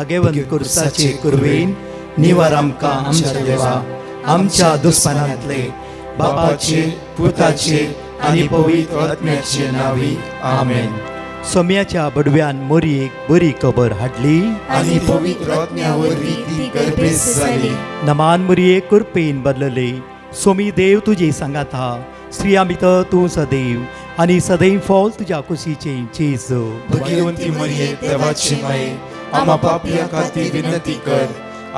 भाग्यवंत कुर्साचे कुरवेन निवार आमकां आमच्या देवा आमच्या दुस्मनांतले बापाचे पुताचे आनी पवित्र आत्म्याचे नावी आमेन. सोम्याच्या बडव्यान मोरयेक बरी खबर हाडली आनी पवित्र आत्म्यावरवी ती गर्भेस जाली. नमान मोरयेक कुरपेन बदलले. सोमी देव तुजे सांगात हा. स्त्रिया भितर तूं सदैव आनी सदैव फॉल तुज्या कुशीचे जेजू. भाग्यवंती मरिये देवाची माये आम्हा पापियां खातीर विनंती कर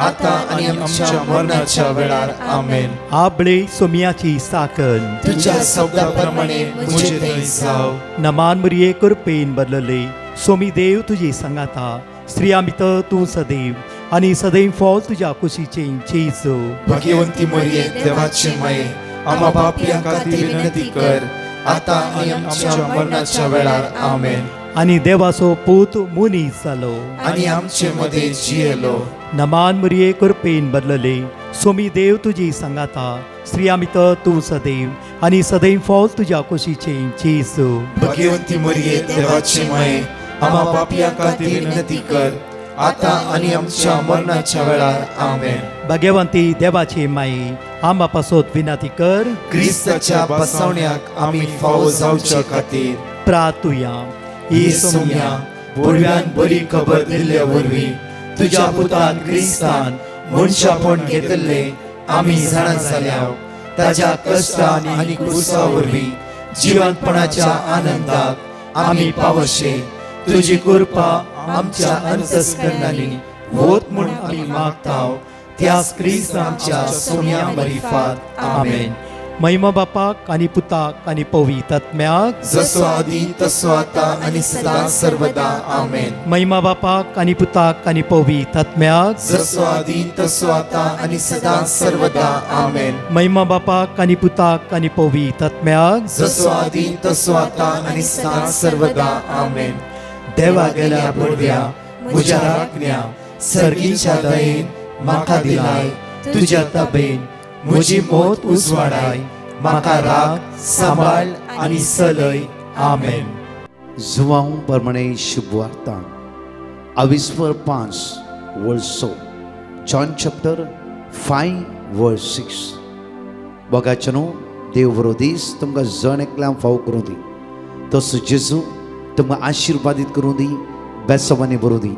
आता आनी आमच्या मरणाच्या वेळार आमेन. आबळे सोम्याची साकन तुझ्या शब्दाप्रमाणे मुझे थंय जाव. नमान मोरये कुरपेन बदलले. सोमी देव तुजे सांगात हा. स्त्रिया भितर तूं सदैव आनी सदैव फॉल तुज्या कुशीचे जेजू. भाग्यवंती मरिये देवाची माये आम्हा पापियां खातीर विनंती कर आता आनी आमच्या मरणाच्या वेळार आमेन. आनी देवाचो पूत मुनीस जालो. आनी आमचे मध्ये जियेलो. नमान मोरये कुरपेन बदलले. सोमी देव तुजी सांगात हा. स्त्रिया भितर तूं सदैव आनी सदैव फॉल तुज्या कुशीचे जेजू. भाग्यवंती मरिये देवाची माये आम्हा पापियां खातीर विनंती कर आता आनी आमच्या मरणाच्या वेळार आमेन. भाग्यवंती देवाचे माये आंबा पासोत विनंती कर. क्रिस्ताच्या बसवण्याक आमी फावो जावच्या खातीर प्रार्थुया. ही सोम्या बडव्यान बरी खबर दिल्ल्या वरवीं तुज्या पुतान क्रिस्तान मनशापण घेतले आमी जाणा जाल्याव ताज्या कश्टान आनी क्रुसा वरवीं जिवंतपणाच्या आनंदाक आमी पावशे. तुजी कृपा आमच्या अंतस्करणांनी होत म्हूण आमी मागताव. त्याच क्रिस्तांच्या सोम्या मरिफात आमेन. महिमा बापाक आनी पुताक आनी पवित्र आत्म्याक जसो आदी तसो आता आनी सदां सर्वदा आमेन. महिमा बापाक आनी पुताक आनी पवित्र आत्म्याक जसो आदी तसो आता आनी सदां सर्वदा आमेन. महिमा बापाक आनी पुताक आनी पवित्र आत्म्याक जसो आदी तसो आता आनी सदां सर्वदा आमेन. देवा गेल्या बडव्या म्हज्या राखण्या सर्गीच्या दयेन म्हाका दिलाय तुज्या ताबेन म्हजी मोत उजवाडाय. म्हाका राख सांबाळ आनी चलय आमेन. João प्रमाणे शुभ वार्ता 22:5 वर्सो John chapter 5 verse 6. बघाचनो देव बरोदीस तुमकां जण एकल्यां फाव करूं दी. तसो जेजू तुमकां आशिर्वादीत करूं दी. बेसवानी बरों दी.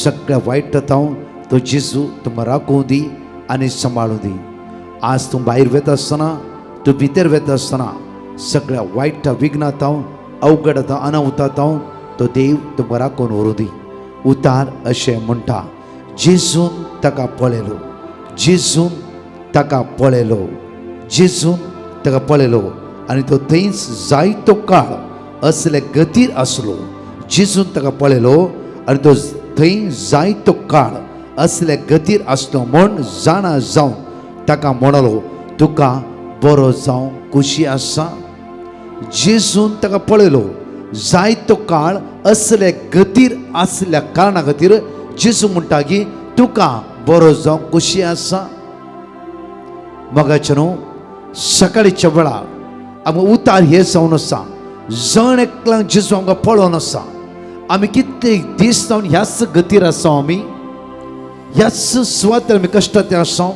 सगळ्या वायट जावन तो जेजू तुमकां राखूं दी आनी सांबाळूं दी. आज तूं भायर वेता आसतना तूं भितर वेता आसतना सगळ्या वायट विघ्नांतावन अवघड अनाहुतांतावन तो देव तुमकां राखून व्हरूं दी. उतार अशें म्हणटा जेजून ताका पळयलो. जेजून ताका पळयलो. जेजून ताका पळयलो आनी तो थंयच जायतो काळ असले गतीर आसलो. जेजून ताका पळयलो आनी तो थंय जायतो काळ असले गतीर आसलो म्हूण जाणा जावन ताका म्हणलो तुका बरो जावं खुशी आसा. जेजून ताका पळयलो जायतो काळ असले गतीर आसल्या कारणा खातीर जेजू म्हणटा की तुका बरो जावं खुशी आसा. मगाच्या न्हू सकाळीच्या वेळार आमकां उतार हे जावन आसा. जण एकल्यांक जेजू आमकां पळोवन आसा. आमी कितले दीस जावन ह्याच गतीर आसा. आमी ह्याच सुवातेर आमी कश्टांत आसा.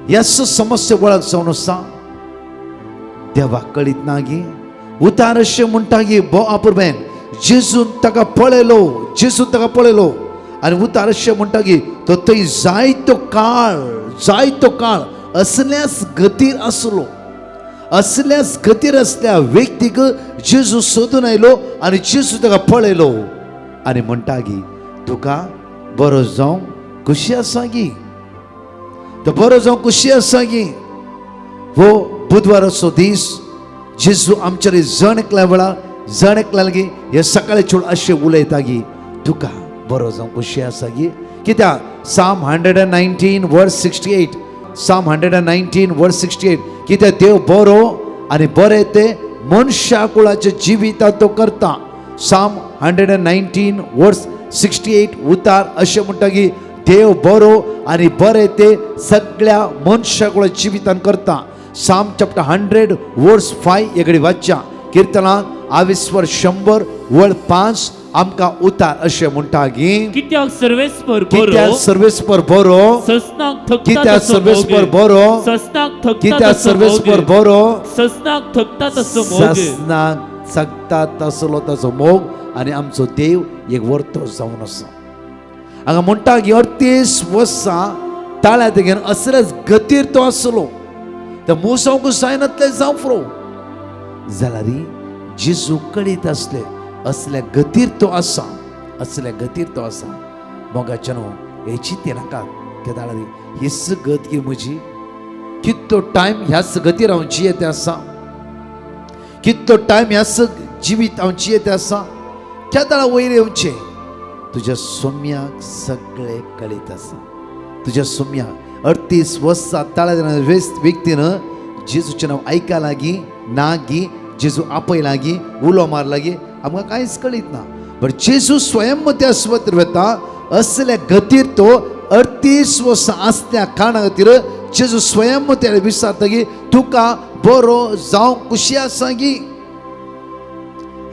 ह्याच समस्या वळख जावन आसा. देवाक कळीत ना गी. उतार अशें म्हणटा की बो आपुरबेन जेजून ताका पळयलो. जेजून ताका पळयलो आनी उतार अशें म्हणटा की तो थंय जायतो काळ असल्याच गतीर आसलो. असल्याच गतीर असल्या व्यक्तीक जेजू सोदून आयलो आनी जेजू ताका पळयलो आनी म्हणटा की तुका बरो जावं खुशी आसा गी. तो बरो जावं खुशी आसा गी. हो बुधवाराचो दीस जेजू आमच्या जण एकल्या वेळार जण एकल्या गी हे सकाळी चोड अशें उलयता गी तुका बरो जावं खुशी आसा गी. कित्याक Psalm 119 verse 68 Psalm 119 verse 68 कित्याक देव बरो आनी बरें ते मनशा कुळाच्या जिवितांत तो करता. Psalm 119 verse 68 उतार अशें म्हणटा की देव बरो आनी बरें ते सगळ्या मनशा कुळाच्या जिवितांत करता. Psalm chapter 100 verse 5 एकडे वाच्या कीर्तनांत 22 100 वळ 5 आमकां उतार अशें म्हणटा की कित्याक सर्वेस्पर कित्याक बरो सर्वेस्पर बरो ससनाक थकता कित्याक तसो सर्वेस्पर मोग. बरो ससनाक थकता कित्याक तसो सर्वेस्पर मोग. बरो ससनाक थकता तसो मोग. ससनाक सकता तसलो ताचो मोग आनी आमचो देव एक वर्तो जावन आसा. हांगा म्हणटा की 38 वर्सां ताळ्या तेगेन असलेच गतीर तो आसलो त्या मुसांक जायनातले जावं फ्रो जाल्यार जेजू कळीत असले असल्या गतीर तो आसा असल्या गतीर तो आसा. मोगाच्या न्हू हे चिंते नाका कित्याक ही गत की म्हजी कितलो टायम ह्या गतीर हांव जियेते आसा कितलो टायम ह्या जिवीत हांव जियेते आसा केदाळ वयर येवचे तुज्या सोम्याक सगळे कळीत आसा. तुज्या सोम्याक 38 वर्सां ताळ्या व्यक्तीन जेजूचें नांव आयका लागीं ना गी जेजू आपय लागीं उलो मार लागीं आमकां कांयच कळीत ना. बट जेजू स्वयं त्या स्वतर वेता असल्या गतीर तो 38 वर्सां आसल्या कारणा खातीर जेजू स्वयं त्या विचारता की तुका बरो जावं कुशी आसा गी.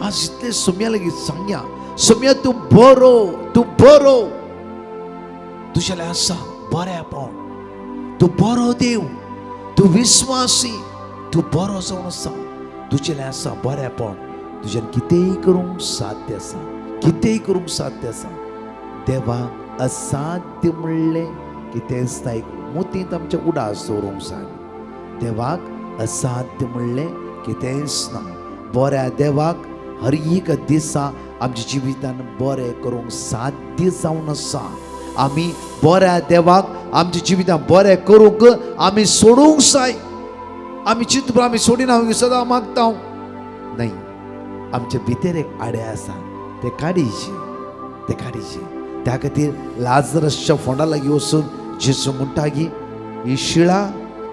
आज इतले सोम्या लागीं सांगया सोम्या तूं बरो तुजेले आसा बरेपण तूं बरो देव तूं विस्वासी तूं बरो जावन आसा तुजेले आसा बरेपण तुज्यान कितेंय करूंक साध्य आसा कितेंय करूंक साध्य आसा. देवाक असाध्य म्हणलें कितेंच ना एक मोतींत आमच्या उडास दवरूंक जाय. देवाक असाध्य म्हणलें कितेंच ना. बऱ्या देवाक हर एक दिसा आमच्या जिवितान बरें करूंक साध्य जावन आसा. आमी बऱ्या देवाक आमच्या जिवितान बरें करूंक आमी सोडूंक जाय. आमी चिंतून आमी सोडिना सदां मागता न्हय. आमच्या भितर एक आडे आसा ते काडीचे त्या खातीर लाजरसच्या फोंडा लागीं वचून जेजू म्हणटा की ही शिळा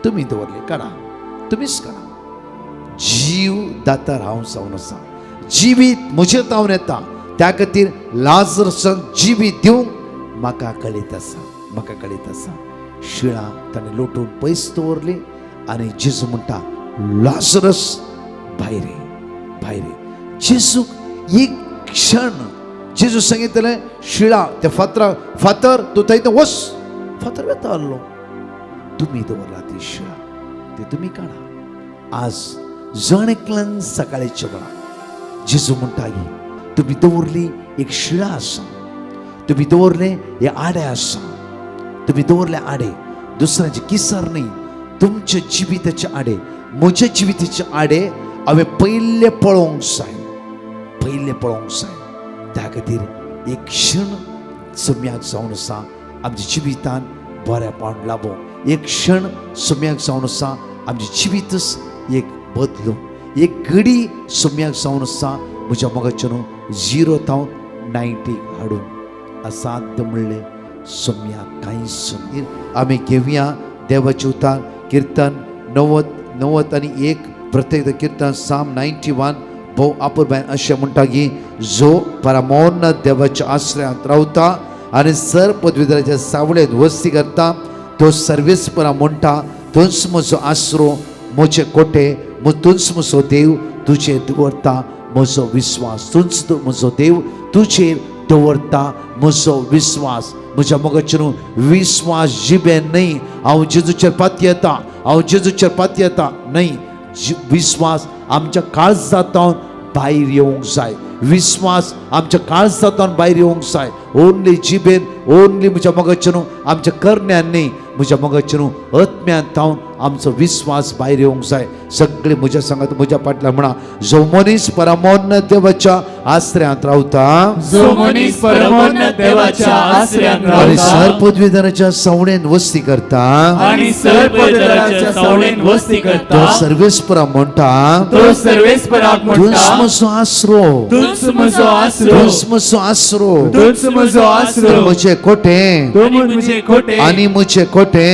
तुमी दवरली काडा तुमीच काडा. जीव दातार हांव जावन आसा जिवीत म्हजे तावन येता त्या खातीर लाजरसाक जिवीत दिवंक म्हाका कळीत आसा. शिळा ताणें लोटून पयस दवरली आनी जेजू म्हणटा लाजरस भायर ये. जेजूक एक क्षण जेजू सांगितलें शिळा त्या फातर तूं थंय वच. फातर वेता आहलो तुमी दवरला ती शिळा ती तुमी काडा. आज जण एकल्यान सकाळीच्या वेळा जेजू म्हणटा की तुमी दवरली एक शिळा आसा तुमी दवरले हे आडे आसा तुमी दवरले आडे दुसऱ्याचे किसर न्ही तुमच्या जिविताचे आडे म्हज्या जिविताचे आडे हांवें पयले पळोवंक जाय त्या खातीर एक क्षण सोम्याक जावन आसा आमच्या जिवितान बरेपण लाभो. एक क्षण सोम्याक जावन आसा आमचे जिवीतच एक बदलू. एक घडी सोम्याक जावन आसा म्हज्या मोगाचेर 0 to 90 हाडून असाध्य म्हणलें सोम्याक कांयच न्ही. आमी घेवया देवाचे उतार किर्तन 90 प्रत्येक किर्तन साम 91 भोव आपुरबायन अशें म्हणटा की जो परमोन्नत देवाच्या आश्रयांत रावता आनी सर पदवीधराच्या सावळेंत वस्ती करता तो सर्वेस्परा म्हणटा तूंच म्हजो आसरो म्हजे कोटे तूंच म्हजो देव तुजेर दवरता म्हजो विश्वास. तूंच म्हजो देव तुजेर दवरता म्हजो विश्वास. म्हज्या मोगाचेर विश्वास जिबेन न्ही हांव जेजूचेर पाती येता न्ही. विश्वास आमच्या काळजांतल्यान भायर येवंक जाय. विश्वास आमच्या काळजांतल्यान भायर येवंक जाय. ओन्ली जिबेन ओन्ली म्हज्या मोगाचेर आमच्या करण्यान न्ही म्हज्या मोगाचेर आत्म्यान तावन आमचो विश्वास भायर येवंक जाय. सगळे म्हज्या सांगात म्हज्या फाटल्यान म्हणा जो मनीस परमोन्नत देवाच्या आश्रयांत रावता आनी सर पदवीधराच्या सावळेंत वस्ती करता तो सर्वेस्परा म्हणटा तूंच म्हजो आसरो म्हजे कोटे आनी म्हजे कोटे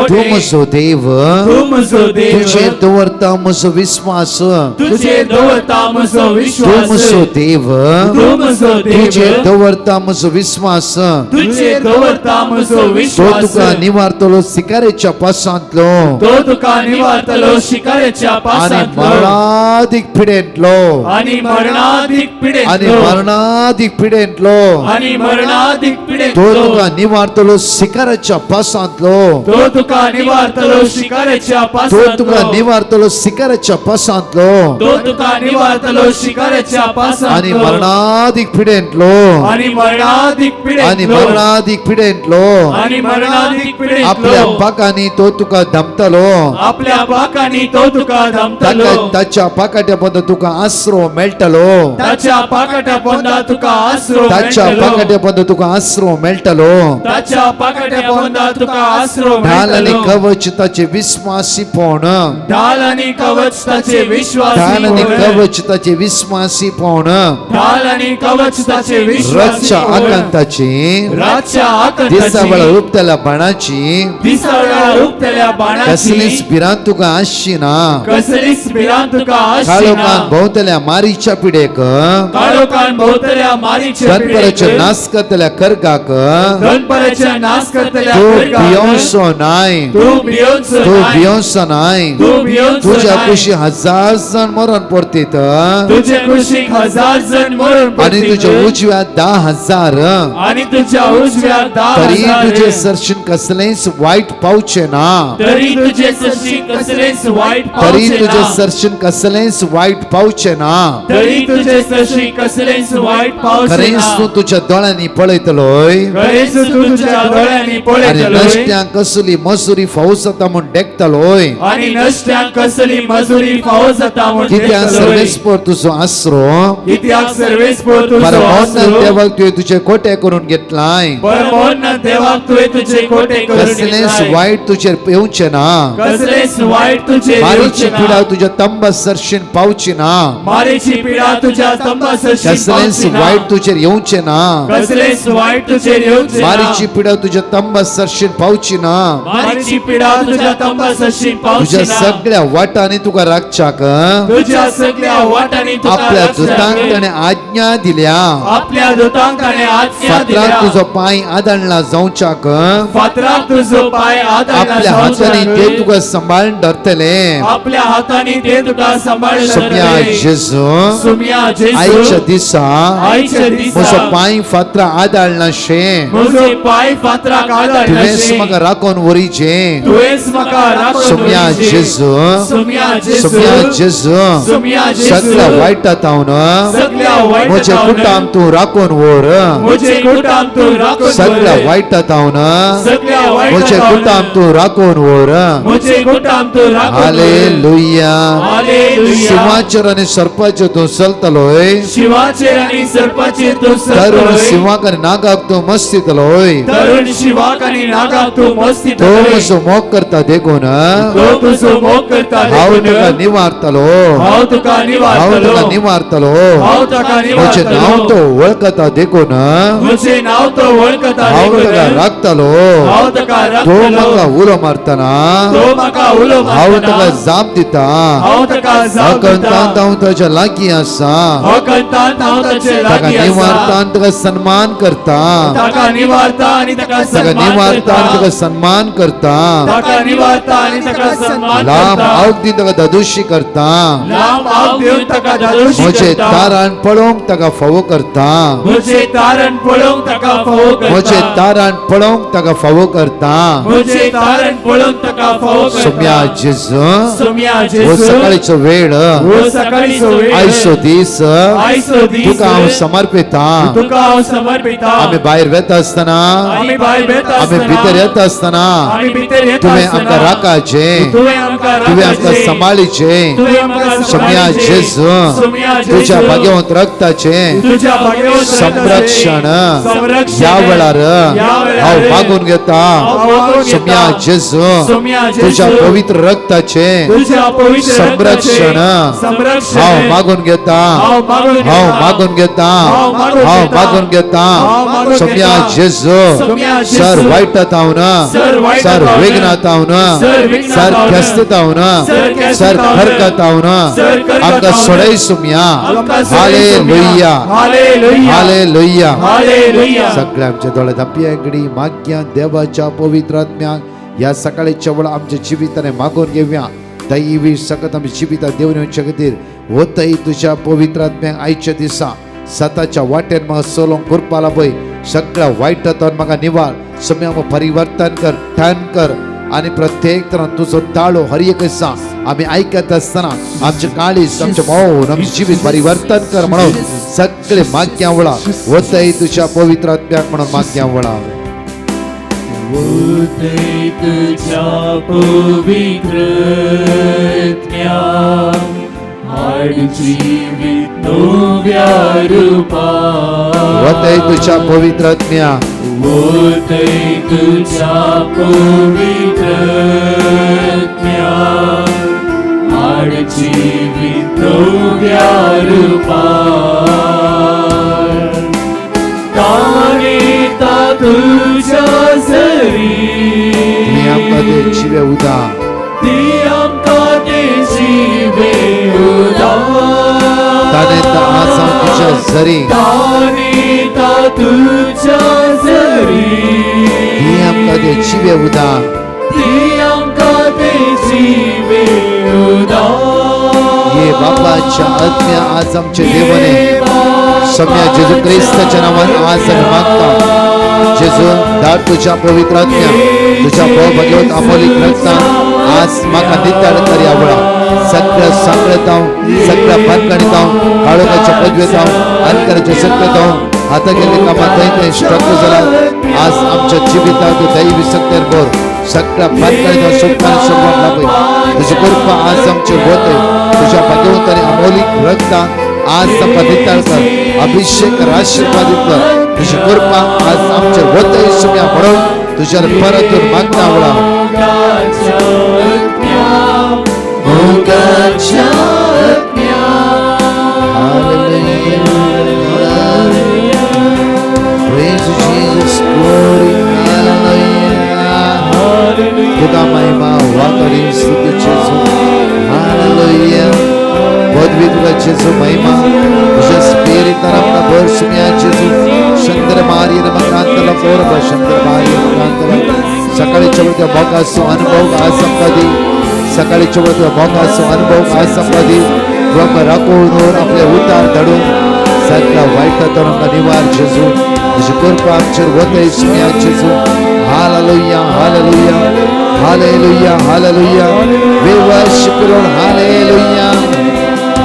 तूं म्हजो देव देव तू म्हजो देव तुझे दवरता म्हजो विश्वास तुझे दवरता म्हजो तू विश्वास म्हजो देव तू म्हजो तुझे देव दवरता म्हजो विश्वास तुझे दवरता म्हजो तो विश्वास तुका निवारतलो सिकारेच्या पासांतलो तो तुका निवारतलो शिकारेच्या आणि पासांतलो मरणाधिक पिडेंतलो आणि मरणाधिक आणि पिडेंतलो मरणाधिक पिडेंतलो आणि मरणाधिक तो पिडेंतलो तुका निवारतलो सिकाराच्या पासांतलो तो तुका निवारतलो शिकारेच्या तो तुका पासांतलो निवारतलो सिकाराच्या पासांतलो तो तुका निवारतलो शिकारेच्या आणि पासांतलो मरणाधिक पिडेंतलो आणि मरणाधिक आणि पिडेंतलो मरणाधिक पिडेंतलो आणि मरणाधिक आपल्या पिडेंतलो पाकांनी तो तुका धमतलो आपल्या बाकांनी तो तुका धमतलो ताच्या पाकाट्या पद तुका आसरो मेळटलो ताच्या पाकट्या पोंदा तुका आसरो ताच्या मेळटलो पाकाट्या पद तुका आसरो मेळटलो ताच्या पाकट्या पोंदा तुका आसरो ढाल आणि मेळटलो कवच ताचे विश्वासीपण ढाल आणि कवच ताचे विश्वासी ढाल आणि होय. कवच ताचे विश्वासीपण ढाल आणि कवच ताचे विश्वासी रथच्या होय. आकांताची रातच्या दिसावळ आकांताची उपतल्या बाणाची दिसाळ्या रुपतल्या कसलीच बाणाची भिरांत तुका आसची ना कसलीच भिरांत तुका आसची काळोखान ना भोवतल्या मारीच्या पिडेक काळोखान भोवतल्या मारीचे गणपराच्या पिडेक नाश करतल्या कर्गाक गणपतीच्या नाश करतल्या तू पिडगाक भियोंसो नाय तू भियोंसो तू नाय. भियोंसो नाय तू भियोंसो तुझ्या नाय. कुशी 1000 जण मरण पडतीत तुझे कुशीक 1000 जण मरून आणि पडतील. तुझ्या उजव्या 10,000 आणि तुझ्या उजव्या तरी 10,000 तुझे सरशीन कसलेच वाईट पावचे ना तरी तुझे सशी कसलेच वाईट तरी पावचे तुझे ना. सरशीन कसलेच वाईट पावचे ना तरी तुझे सशी कसलेच वाईट पावचे खरेंच ना. तू तुझ्या दोळ्यांनी पळयतलोय खरेच तू तुझ्या डोळ्यांनी आणि पळयतलोय नष्ट्यांक कसली मजुरी फावस जाता म्हूण डेकतलोय आणि नष्ट्यांक कसली मजुरी फावो जाता म्हूण कित्याक देखतलोय. सर्वेस्पर तुजो आसरो कित्याक सर्वेस पोर तुझो परमोन्नत आसरो. देवाक तुवें तुझे कोटे करून घेतलाय परमोन्नत देवाक तुवें तुझे कोटे करून कसलेच घेतलाय. वाईट तुझेर येवचे ना कसलेच वाईट तुझे मारीची येवचे ना. पिडा तुझ्या तंब सरशीन पावची ना मारीची पिडा तुझ्या तंबासशी कसलेच वाईट तुझेर येवचे ना कसलेच वाईट तुझे येवचे ना. मारीची पिडा तुझ्या तंब सरशीन पावची ना मारीची पिडा तुझ्या तंबासशी पावची तुझ्या ना. सगळ्या वाटांनी तुका राखच्याक तुझ्या सगळ्या वाटांनी तुका आपल्या रक्षण दुतांक घे. ताणें आज्ञा दिल्या आपल्या दुतांकाने आज्ञा फातराक दिल्या. तुजो पांय आदळला जावच्याक फातराक तुझो पाय आदारला आपल्या हातांनी जावच्याक. ते तुका सांबाळून धरतले आपल्या हातांनी ते तुका सांभाळून सोम्या धरतले. जेजू सोम्या जेजू आईच्या दिसा आईच्या दिसा म्हजो पांय फातरा आदळना शे म्हजो पाय फातराक आदारला तुवेंच शे. म्हाका राखोन वरीचे तुवेंच म्हाका राखून सोम्या दवरीचे. जेजू सोम्या जेजू सोम्या जेजू सोम्या जेजू सगळ्या वायटात हांव सगळ्या वाईटात म्हजे हांव कुटाम तूं राखोन व्हर म्हजे कुटाम तू राखून सगळ्या दवर. वायटात हांव सगळ्या म्हजे वाईटात हांव कुटाम तूं राखोन व्हर म्हजे कुटाम तू राखून दवर. Hallelujah hallelujah. सिंहाचेर आनी सर्पाचेर तूं चलतलोय शिवाचेर आणि सर्पाचेर तू तरुण सरतलोय. सिंहाक आनी नागाक तूं मस्तितलोय तरुण शिवाक आणि नागाक तू मस्ती तो तलोय. म्हजो मोग करता देखून तो तुझो मोग करता हांव देखून तुका निवारतलो हांव तुका हांव निवारतलो. तुका निवारतलो हांव तुका म्हजें नांव निवारतलो. तो वळखता देखून म्हजे नाव तो वळखता हांव देखून तुका राखतलो हांव तुका तो म्हाका राखतलो. उलो मारतना तो म्हाका उलो हांव मारतना तुका जाप दिता हांव तुका जाप अकंतांत दिता. हांव ताच्या लागीं आसा अकंतांत हांव ताचे ताका लागीं निवारता आसा. आनी ताका सन्मान करता ताका निवारता आणि ताका ताका सन्मान निवारता आनी ताका करता. सन्मान करता ताका निवारता आणि ताका सन्मान लांब करता. आवक दी ताका दादुशी करता लांब आव देऊन ताका दादोशी म्हजे करता. तारान पळोवंक ताका फावो करता म्हजे तारण पळोवंक ताका फावो करता. म्हजे तारान पळोवंक ताका फावो करता म्हजे तारण पळोवंक ताका फावो करता. सोम्या जेजू सोम्या हो जेजू सकाळीचो वेळ हो सकाळीचो वेळ आयचो दीस आयचो दीस तुका हांव समर्पिता तुका हांव समर्पिता. आमी भायर वेता आसतना आमी भायर वेता आमी आसतना, भितर येता आसतना आमी भितर येता तुवें आसतना, आमकां राखाचें तुवें आमकां तुवें आमकां राखाचें. सांबाळीचें तुवें आमकां सोम्या सांबाळचें. जेजू सोम्या तुज्या जेजू भाग्यवंत रक्ताचे तुझ्या भगवंत संरक्षण संरक्षण या वेळार या वेळार हांव मागून घेता हांव मागून घेता. सोम्या जेजू सोम्या जेजू तुझ्या पवित्र रक्ताचे तुझ्या पवित्र संरक्षण संरक्षण हांव मागून घेता हांव मागून घेता. हांव मागून घेता हांव मागून हांव घेता. मागून घेता हांव मागून सोम्या घेता. जेजू सोम्या जेजू सर वाईटात हांव सर वाईटात सर हांव वेगनात हांव सर वेगनात सर हांव केस्तात हांव सर केस्तात सर हांव खरकत हांव सर खरकत आमकां हांव सोडय सोम्या आमकां सोडय हालेलुया हालेलुया हालेलुया हालेलुया सगळे आमचे दोळे धांपये घडी माग्या देवाच्या पवित्र आत्म्याक ह्या सकाळीच्या वेळा आमच्या जिविताने मागून घेवया दैवी सकत आमच्या जिवितात देऊन येवचे खातीर होतय तुझ्या पवित्र आत्म्याक आयच्या दिसा सताच्या वाटेन म्हाका सोलोंक करपाला पळय सगळ्या वायटांतून म्हाका निवार सोम्या म्हाका परिवर्तन कर ठण कर आणि प्रत्येक तरान तुझो ताळो हर एक दिसा आम्ही ऐकत असताना आमचे काळीज आमचे मौन आमचे जीवित परिवर्तन कर म्हणून सगळे माग्या वळा होतय तुझ्या पवित्र आत्म्याक म्हणून माग्या वळा होतय तुझ्या पवित्र आत्म्याक हाड जीवित नव्या रूपात होतय तुझ्या पवित्र आत्म्याक होतय तुझ्या पवित्र आत्म्याक हाड जीवित नव्या रूपात तानेता तुझ्या सरी तुम्ही आमकां ते जिवे उदा ती आमकां तेची बेहुदा तानेता आसा तुझ्या झरी तानेता तुझ्या सरी ती आमकां ते जिवे उदा ती आमकां तेची बेहुदा ये बापाच्या आज्ञा आज आमचे देवाने सम्या जेजू ख्रिस्ताच्या नावान आज आम्ही मागता जेजू धाड तुझ्या पवित्र आज्ञा तुझ्या भगवत अमोलिक रक्तान आज म्हाका नितळ कर आवडा सगळ्या सांगळताव सगळ्या पानकाणीताव काळोखाच्या पदवेताव अंतराच्या सत्यताव हाता गेले कामात थंय श्रद्धा जाला आज आमच्या जिवितात दैवी सत्यार बोर सगळ्या पानकाणीताव सुखान सुरवात लाभय तुझी कृपा आज आमचे होते तुझ्या भगवंताने अमोलिक रक्तान आज नितळ कर अभिषेक आशीर्वादित कर तुझी कृपा आज आमचे होते सुम्या म्हणून तुझ्या परतून मागता आवडा Praise Jesus, glory, hallelujah. तुका महिमा वाकडी स्तुती जेजू हालेलुया पदवी तुका जेजू महिमा तुझ्या स्पिरिटान आमकां भर सुम्या जेजू शंकर मारियन मकांतला पोरब शंकर मारियन मकांतला सकाळीच्या वेळी मोगाचो अनुभव आज आमकां दी सकाळीच्या वेळी मोगाचो अनुभव आज आमकां दी तूं आमकां राखून आपले उतार धाडून सगळ्या वायटांतून आमकां निवार जेजू तुजी कृपा आमचेर वतय सुम्या जेजू hallelujah hallelujah hallelujah hallelujah we worship you Lord hallelujah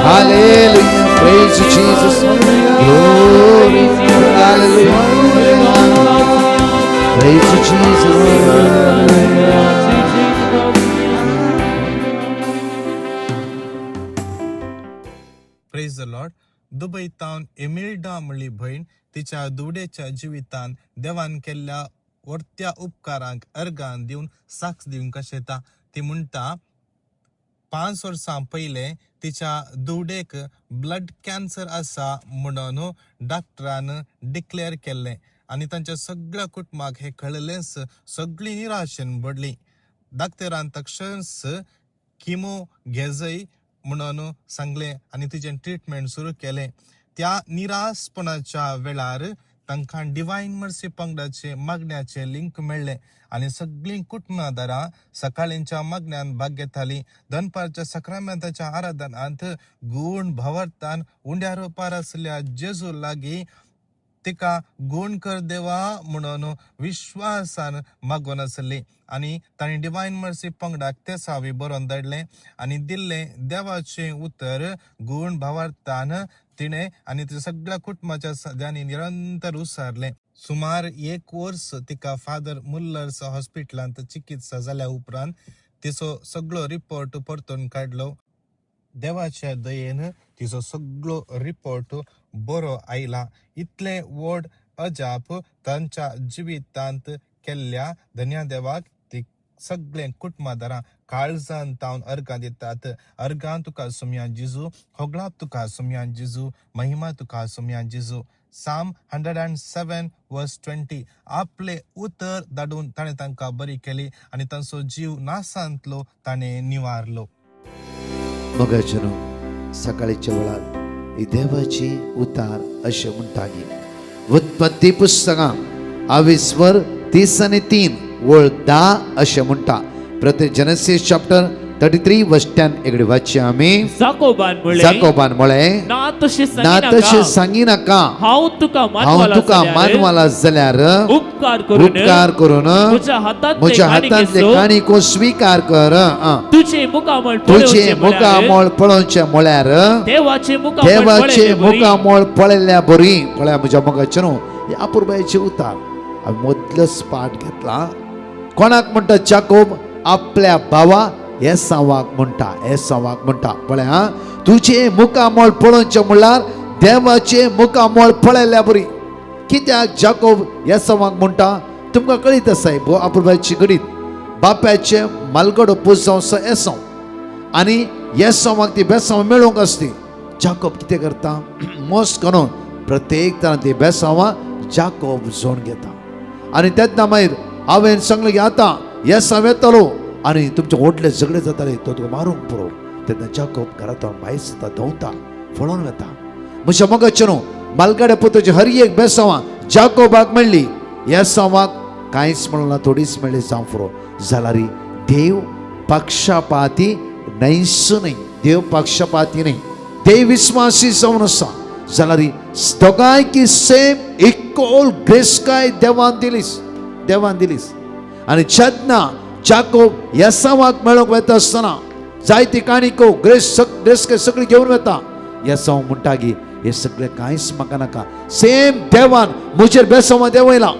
hallelujah praise you Jesus glory hallelujah praise you Jesus praise the Lord दुबईतावन एमिल्डा म्हणली भयण तिच्या दुडेच्या जिवितान देवान केल्ल्या वर्त्या उपकारांक अर्गान दिवन साक्ष दिवंक येता ती म्हणटा 5 वर्सां पयले तिच्या दुडेक ब्लड कॅन्सर आसा म्हणून डॉक्टरान डिक्लेअर केल्लें आनी तांच्या सगळ्या कुटुंबाक हे कळलेंच सगळी निराशेन पडली डॉक्टरान तक्षणच किमो घेजय म्हणून सांगले आनी तिचें ट्रीटमेंट सुरू केलें त्या निराशपणाच्या वेळार तांकां डिवायन मर्सी पंगडाचे मागण्याचे लिंक मेळ्ळे आनी सगळीं कुटुंबादारां सकाळींच्या मागण्यान भाग घेतालीं दनपारच्या सक्रामेंताच्या आराधनांत गूण भावार्थान उंड्या रोपार आसल्या जेजू लागीं तिका गूण कर देवा म्हणून विश्वासान मागून आसली आनी तांणी डिवायन मर्सी पंगडाक ते सावी बरोवन धाडलें आनी दिल्लें देवाचें उतर गूण भावार्थान तिणें आनी तिच्या सगळ्या कुटुंबाच्या सद्यांनी निरंतर उसारलें सुमार 1 वर्स तिका फादर मुल्लर्स हॉस्पिटलांत चिकित्सा जाल्या उपरांत तिचो सगळो रिपोर्ट परतून काडलो देवाच्या दयेन तिचो सगळो रिपोर्ट बरो आयला. इतले व्हड अजाप तांच्या जिवितांत केल्ल्या धन्यदेवाक ती सगळे कुटुंबदारां काळजान तावन अर्गां दितात. अर्गां तुका सुमया जेजू, होगळाप तुका सुमया जेजू, महिमा तुका सुमया जेजू. Psalm 107:20 आपले उतर धाडून ताणें तांकां बरी केली आनी तांचो जीव नासांतलो ताणें निवारलो. मगाचनो सकाळीच्या वेळार ही देवाची उतार अशें म्हणटा की उत्पत्ती पुस्तकां 22:30-3 वळ 10 अशें म्हणटा. प्रत्येक जेनेसिस चॅप्टर 33:10 एकडे वाचया आमी. जाकोबान म्हळें ना तशें तशें सांगी नाका, हांव तुका मानवाला जाल्यार उपकार करून म्हज्या हातांतले काणिको स्वीकार कर. तुझे मुखामळ पळोवचे म्हळ्यार देवाचे मुखामळ पळयल्या बरी. पळया म्हज्या मोगाचे न्हू हे अपुर्बायेचे उतार हांवें मदलोच पाठ घेतला. कोणाक म्हणटा? जाकोब आपल्या भावा एसावाक म्हणटा. पळया तुझे मुखामळ पळोवचे म्हणल्यार देवाचे मुखामळ पळयल्या बरी. कित्याक जाकोब एसावाक म्हणटा? तुमकां कळीत आसा अपुर्बायेची गणीत. बापायचे मालगडो पूज जावं एसाव आनी एसावाक ती बेसांव मेळोवंक आसली. जाकोब कितें करता? मोस करून प्रत्येक तरां ती बेसांवां जाकोब जोड घेता. आनी तेन्ना मागीर हांवें सांगलें की आतां एसाव येतलो आनी तुमचे व्हडले झगडे जाताले, तो तुका मारूंक पुरो. तेन्ना जाकोब घरांतल्यान भायर सरता, धांवता, पळोवन वता. म्हज्या मोगाचे न्हू मालगाड्या पुताची हर एक बेसांवां जाकोबाक मेळ्ळी, एसावाक कांयच मेळना, थोडीच मेळ्ळी जावं पुरो. जाल्यार देव पक्षपाती न्हय. देव विस्वासी जावन आसा. जाल्यार दोगांयकी सेम इक्वल ग्रेस काय देवान दिलीस. आनी जेन्ना जाकोब एसावाक मेळोंक वता आसतना जायती काणिको ग्रेस सगळी घेवन वता. एसाव म्हणटा की हे सगळे कांयच म्हाका नाका, सेम देवान म्हजेर बेसांवां देंवयला.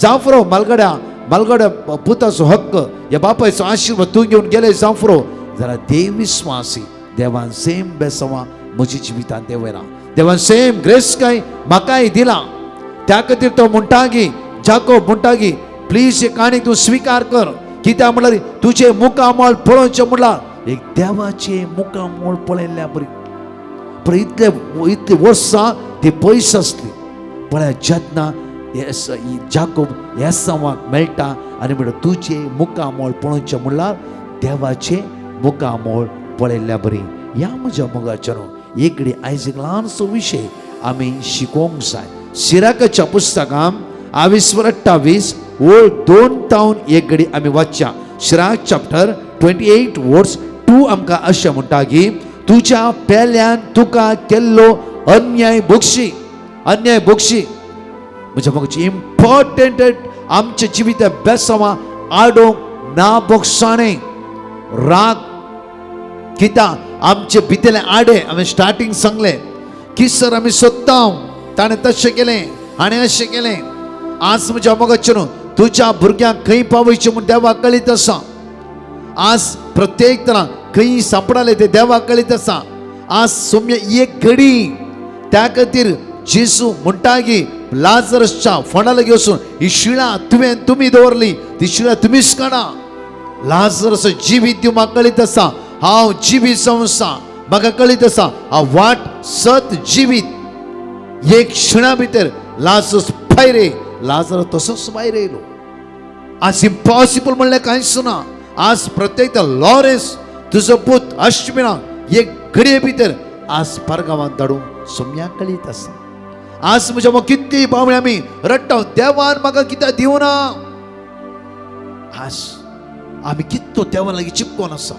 जावं पुरो मालगड्या पुताचो हक्क ह्या बापायचो आशिर्वाद तूं घेवन गेले जावं पुरो. जाल्यार देव विस्वासी देवान सेम बेसांवां म्हज्या जिवितांत देंवयला. देवान सेम ग्रेस काय म्हाकाय दिला. त्या खातीर तो म्हणटा की जाकोब म्हणटा की प्लीज हे काणीक तूं स्वीकार कर. कित्याक म्हणल्यार तुझे मुखामळ पळोवचें म्हणल्यार एक देवाचे मुखामळ पळयल्ल्या बरी. पण इतले वर्सां ती पयस आसली. पळय जेन्ना जाकोब एसावाक मेळटा आनी म्हणटा तुझे मुखामळ पळोवचें म्हणल्यार देवाचे मुखामळ पळयल्ल्या बरी. ह्या म्हज्या मोगाच्या न्हू एक आयज एक ल्हानसो विशय आमी शिकोवंक जाय. सिराकाच्या पुस्तकांत 28 वळ 2-1 आमी वाचया. सिराक चॅप्टर 28:2 आमकां अशें म्हणटा की तुज्या पेल्यान तुका केल्लो अन्याय भोगशी. म्हणजे मोगाची इम्पॉर्टंट आमच्या जिविता बेसांवां आडोवंक ना बोगसाणें राग. कित्याक आमचे भितरले आडे हांवें स्टार्टींग सांगलें की सर आमी सोदता ताणें तशें केलें हाणें अशें केलें. आज म्हज्या मोगाचें न्हू तुज्या भुरग्यांक खंय पावयचें म्हूण देवाक कळीत आसा. आज प्रत्येक तरां खंय सापडाले ते देवाक कळीत आसा. आज सोम्य एक घडी त्या खातीर जेजू म्हणटा की लाजरसच्या फोंडाला वचून ही शिळा तुमी दवरली, ती शिळा तुमीच काडा. लाजरस जिवीत दिवं म्हाका कळीत आसा. हांव जिवीत जावन आसा. म्हाका कळीत आसा हांव वाट सत जिवीत. एक क्षणा भितर लाजरस लाजर तसोच भायर येयलो. आज इम्पॉसिबल म्हणलें कांयच ना. आज प्रत्येक लॉरेन्स तुजो पूत अश्विना एक घडये भितर आज परगांवांत धाडूंक सोम्याक कळीत आसा. आज म्हज्या मग कितली बावळे आमी रडटा देवान म्हाका कित्याक दिवना. आज आमी कितलो देवा लागीं चिपकोन आसा.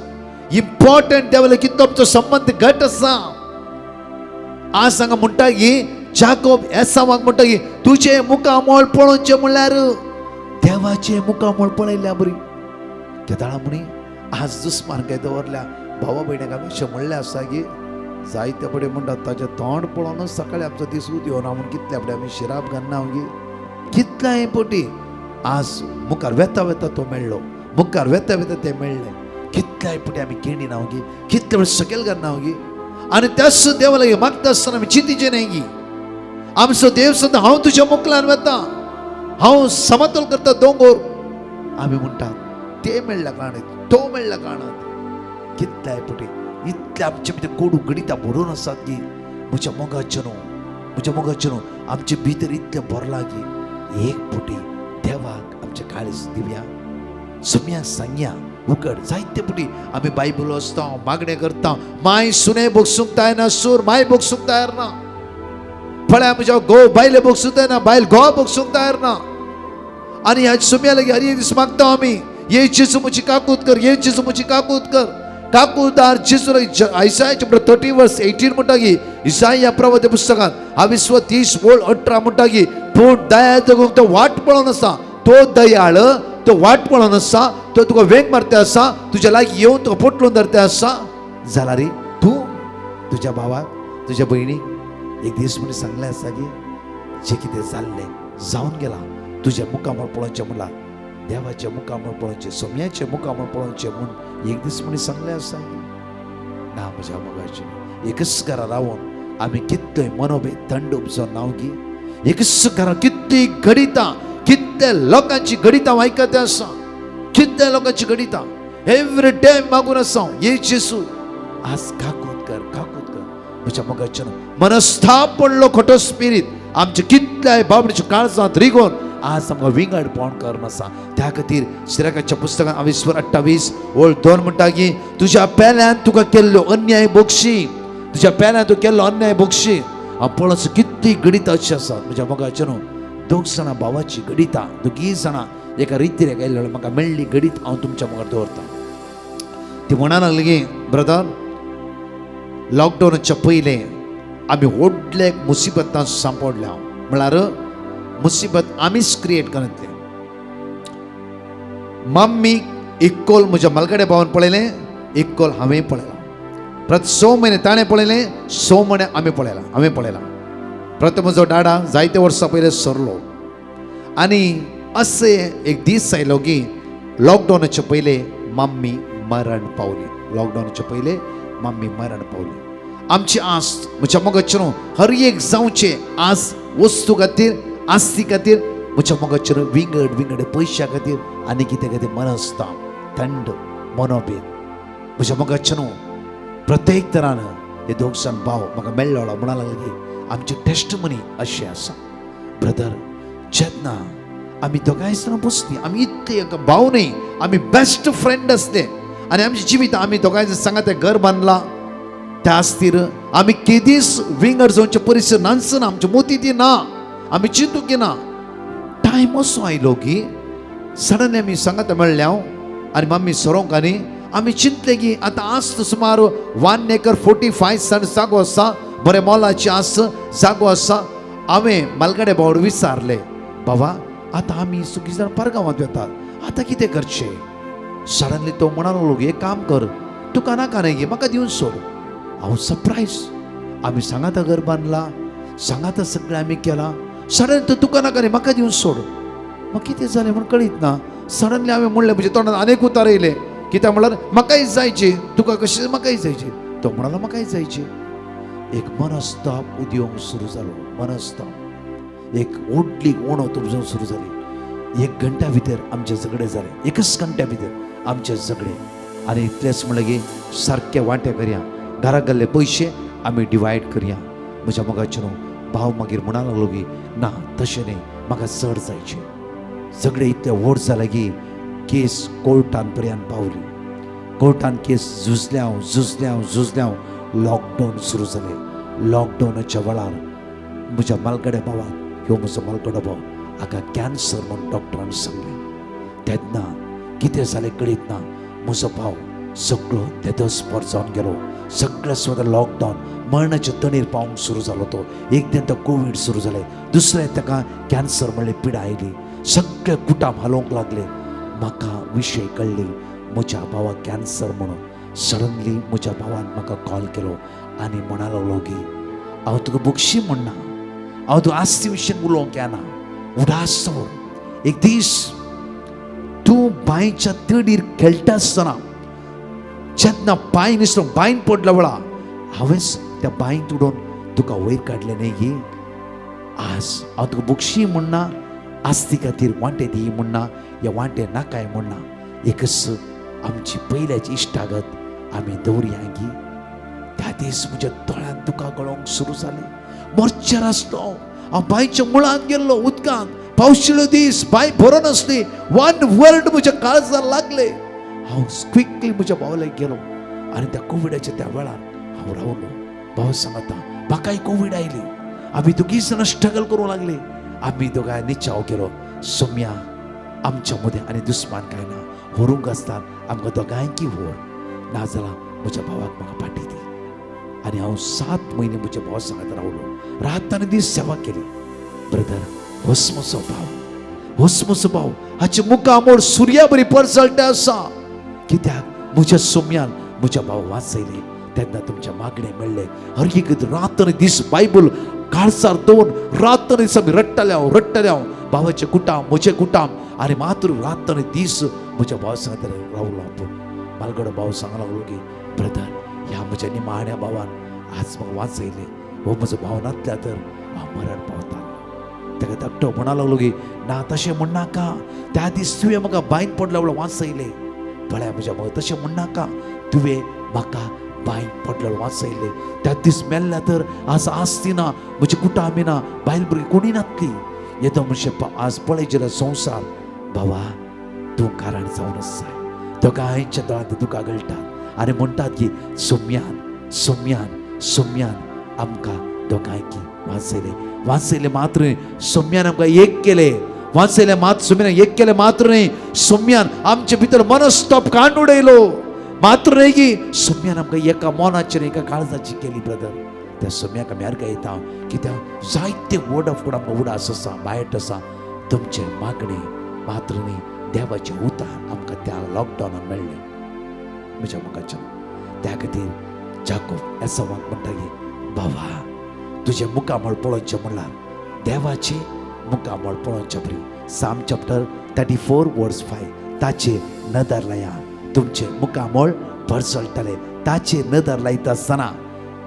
इम्पॉर्टंट देवा लागीं कितलो आमचो संबंध घट आसा. आज हांगा म्हणटा की जाकोब एसावाक म्हणटा की तुझे मुखामळ पळोवचें म्हणल्यार देवाचे मुखामळ पळयल्या बरी. केदाळा म्हणी आज दुस्मान काय दवरल्या भावा भयणाक आमी अशें म्हणलें आसा की जायते फुडें म्हणटात ताचें तोंड पळोवनच सकाळी आमचो दीस उदिवना म्हूण कितल्या फुडें आमी शिराप घालना गे. कितल्याय पोटी आज मुखार वेता तो मेळ्ळो. मुखार वेता ते मेळ्ळें. कितल्याय पुटी आमी केणी ना गे. कितले वेळ सकयल घालना गे. आणि त्याच देवाला मागता असताना आम्ही चिंतीचे नाही की आमचं देव सुद्धा हांव तुझ्या मुखल्यान वता, हांव समतोल करता दोंगोर. आम्ही म्हणतात ते मेळ्ळा काणत, तो मेळ्ळा काणत. कितल्याय पुटी इतले आमचे भितर कोडू गणिता भरून आसात की म्हज्या मोगाचेनो आमचे भितर इतले भरला की एक पुटी देवाक आमचे काळीज दिव्या, सुम्या सांगया उकड. जायते पुटी आम्ही बायबल वाचता, मागणे करता. माय सुने बोगसूंक तयार ना, सूर माय बोगसूंक तयार ना. फळ्या म्हज्या गो बायले बोगसूंक तयार ना, बायल घोवा बोगसूंक तयार ना. आणि ह्या सुम्या लागी हर एक दीस मागता आम्ही, ये जेजू म्हजी काकूत कर, ये जेजू म्हजी काकूत कर. काकूदार जेजू आयसायाचे 30:18 म्हणटा की इसाया प्रवादी पुस्तकात 22:30-18 म्हणटा की पूण दया जगूंक तो वाट पळोवन आसा, तो दयाळ, तो वाट पळोवन आसा, तो तुका वेग मारते आसा, तुज्या लागीं येवन तुका पोटलून धरते आसा. जाल्यार तूं तुज्या भावाक, तुज्या भयणीक एक दीस म्हण सांगलें आसा की जे कितें जाल्लें जावन गेलां तुज्या मुखामळ पळोवचें म्हणल्यार देवाचे मुखामळ पळोवचें, सोम्याचे मुखामळ पळोवचें म्हूण एक दीस म्हण सांगलें आसा. ना म्हज्या मोगाचें एकच घरा रावून आमी कितलोय मनोभेद थंड उपसोन नांव गी. एकच घरा कितली घडिता, कितले लोकांची घडिता हांव आयकत आसा, कितले लोकांची घडिता एवरी डे मागून आसा ये जेजू आज काकूत कर, काकूत कर. म्हज्या मोगाचें मनस्ताप पडलो खोटो स्पिरीट आमचे कितल्याय बाबडीच्या काळजांत रिगोन आज आमकां विंगडपण करन आसा. त्या खातीर सिराकाच्या पुस्तकांत 28:28 म्हणटा की तुज्या पेल्यान तुका केल्लो अन्याय बोगशी, तुज्या पेल्यान तूं केल्लो अन्याय बोगशी. हांव पळस कितली गणिता अशी आसात म्हज्या मोगाचें न्हू. 2 जाणां भावाची गणिता, 2 जाणां एका रितीन गेल्लो म्हाका मेळ्ळी गणित हांव तुमच्या मुखार दवरतां. ती म्हणा लागली की ब्रदर लॉकडावनाच्या पयलें आमी व्हडले मुसिबतां सांपडल्या. म्हळ्यार मुसीबत आमीच क्रिएट करतले. मम्मी इक्कोल म्हज्या मलगडे भावान पळयलें, इक्कोल हांवें पळयलां. परत 6 म्हयने ताणें पळयलें, 6 म्हयने हांवें पळयलां. परत म्हजो डाडा जायते वर्सां पयलें सरलो. आनी असे एक दीस आयलो की लॉकडावनाच्या पयलें मम्मी मरण पावली. आमची आस म्हज्या मोगाचें हर एक जावचें आस वस्तू खातीर, आस्ती खातीर, म्हज्या मोगाचेर विंगड पयशा खातीर आनी कितें खातीर मनस्ताप, थंड, मनोभेद. म्हज्या मोगाचें प्रत्येक तरान हे 2 जाण भाव म्हाका मेळ्ळो म्हणा लागले की आमची टेस्टमनी अशी आसा ब्रदर. जेन्ना आमी दोगांय जाणां बसलीं, आमी इतले भाव न्ही, आमी बेस्ट फ्रेंड आसले आनी आमची जिवीत आमी दोगांय जाण सांगा तें घर बांदलां. त्या आस्तीर आमी केदीस विंगड जावचे परिस्थिती नासना, आमच्या मोती ती ना, आमी चिंतू की ना. टायम असो आयलो की सडनली आमी सांगात मेळ्ळे हांव आनी मम्मी सरोंक आनी आमी चिंतले की आतां आस्त सुमार 1 एकर 45 सेंट जागो आसा, बरे मोलाची आस जागो आसा. हांवें मालगडे भावाक विचारले बाबा आतां आमी सुकी जाण परगांवांत वेतात, आतां कितें करचें. सडनली तो म्हणून लागलो एक काम कर, तुका नाका न्ही गे म्हाका दिवन सोड. हांव सरप्रायज. आमी सांगाता घर बांदला, सांगाता सगळें आमी केलां. सडन तर तुका नाका न्ही म्हाका दिवन सोड. म्हाका कितें जालें म्हण कळीत ना. सडनली हांवें म्हणलें म्हज्या तोंडांत आनीक उतार येयले कित्याक म्हळ्यार म्हाकाय जायचे, तुका कशें म्हाकाय जायचे. तो म्हणालो म्हाकाय जायचे. एक मनस्ताप उद्योग सुरू जालो. मनस्ताप एक व्हडली उणो तुमचो सुरू जाली. 1 घंटा भितर आमचे झगडे जाले. 1 घंट्या भितर आमचे झगडे. आनी इतलेंच म्हणलें की सारके वांटे करया, घराक गेल्ले पयशे आमी डिवायड करया. म्हज्या मोगाचें भाव मागीर म्हणा लागलो की ना तशें न्ही, म्हाका चड जायचे. झगडे इतले व्हड जाले की केस कोर्टान पर्यंत पावली. कोर्टान केस झुजल्या लॉकडावन सुरू जालें. लॉकडावनाच्या वेळार म्हज्या मालगड्या भावाक, ह्यो म्हजो मालगडो भाव, हाका कॅन्सर म्हूण डॉक्टरान सांगलें. तेन्ना कितें जालें कळीत ना. म्हजो भाव सगळो देदस्पर जावन गेलो. सगळें सुद्दां लॉकडावन मरणाच्या तणीर पावंक सुरू जालो. तो एकदम तो कोवीड सुरू जालें. दुसरें ताका कॅन्सर म्हणलें पिडा आयली. सगळे कुटाम हालोवंक लागले. म्हाका विशय कळ्ळी म्हज्या भावाक कॅन्सर म्हणून. सडनली म्हज्या भावान म्हाका कॉल केलो आनी म्हणा लागलो की हांव तुका बक्षी म्हणना, हांव तुका आस्ती विशयी उलोवंक येना, उडास दवर. एक दीस तूं बांयच्या तडीर खेळटा आसतना जेन्ना पांय निसलो बांयन पडल्या वेळा हांवेंच त्या बांयत उडोवन तुका वयर काडलें न्ही गे. आज हांव तुका बक्षी म्हणना, आस्ती खातीर वांटे दी म्हणना, हे वांटे नाकाय म्हणना. एकच आमची पयल्याची इश्टागत आमी दवरया गी. त्या दीस म्हज्या दोळ्यांत तुका गळोंक सुरू जालें. मोर्चेर आसलो हांव, बांयच्या मुळांत गेल्लो उदकांत. पावशिल्लो दीस, बांय भरून आसली. 1 वर्ल्ड म्हज्या काळजाक लागले. हांव क्विकली म्हज्या भावल्याक गेलो आनी त्या कोविडाच्या त्या वेळार हांव रावलो. भाव सांगता म्हाकाय कोविड आयली. आमी दोगी जाणां स्ट्रगल करूंक लागले. आमी दोगांय निचाव केलो, सोम्या आमच्या मदें आनी दुस्मान कांय ना, व्हरूंक आसतात आमकां दोगांयकी व्हर, नाजाल्यार म्हज्या भावाक म्हाका फाटी दी. आनी हांव 7 म्हयने म्हज्या भावा सांगत रावलो. रात आनी दीस सेवा केली. ब्रदर, होसमोसो भाव, होसमोसो भाव, हाचे मुखामोड सुर्या बरी परसळटे आसा. कित्याक म्हज्या सोम्यान म्हज्या भाव वाचयले तेन्ना तुमच्या मागणे मेळ्ळे. हर एक रात आनी दीस बायबल काळसार दवरून रात आनी दीस आमी रडटाले हांव. भावाचे कुटाम, म्हजे कुटाम, आनी मात्र रात आनी दीस म्हज्या भावा सांगत रावलो. आपूण मालगडो भाव सांगूंक लागलो की ब्रदर, ह्या म्हज्या निमाण्या भावान आज म्हाका वाचयले. हो म्हजो भाव नासल्या तर हांव मरण पावतालो. ताका धाकटो म्हणा लागलो की ना तशें म्हणनाका, त्या दीस तुवें म्हाका बांयत पडल्या वेळार वाचयले. पळय म्हज्या भाव, तशें म्हणनाका, तुवें म्हाका बांयत पडल्या वेळार वाचयले. त्या दीस मेल्ल्या तर आज आसती ना, म्हजी कुटामी ना, बायल भुरगीं कोणी नासली. येदो म्हणचे आज पळय संवसार. भावा, तूं कारण जावन आसा. दोगांयच्या दोळ्यांत दुकां गळटात आनी म्हणटात की सोम्यान सोम्यान सोम्यान आमकां दोगांयकी वाचयले मात्र न्ही, सोम्यान आमकां एक केले. वाचयले मात सोम्यान एक केले मात्र न्ही, सोम्यान आमचे भितर मनस्ताप काडून उडयलो मात्र न्ही की सोम्यान आमकां एका मोनाचेर एका काळजाची केली. ब्रदर, त्या सोम्याक आमी अर्घ येता कित्याक जायते वर्ड ऑफ गॉड आमकां उडास आसा, बायट आसा. तुमचे मागणे मात्र न्ही, देवाचे उतार आमकां त्या लॉकडावनान मेळ्ळे म्हज्या मुखाच्या. त्या खातीर जाकोब एसावाक म्हणटा की बाबा, तुजे मुखामळ पळोवचे म्हणल्यार देवाचे मुखामळ पळोवचे बरी. साम चॅप्टर 34 वर्स 5, ताचे नदर लाया, तुमचे मुखामळ परसळटले. ताचे नदर लायता आसतना,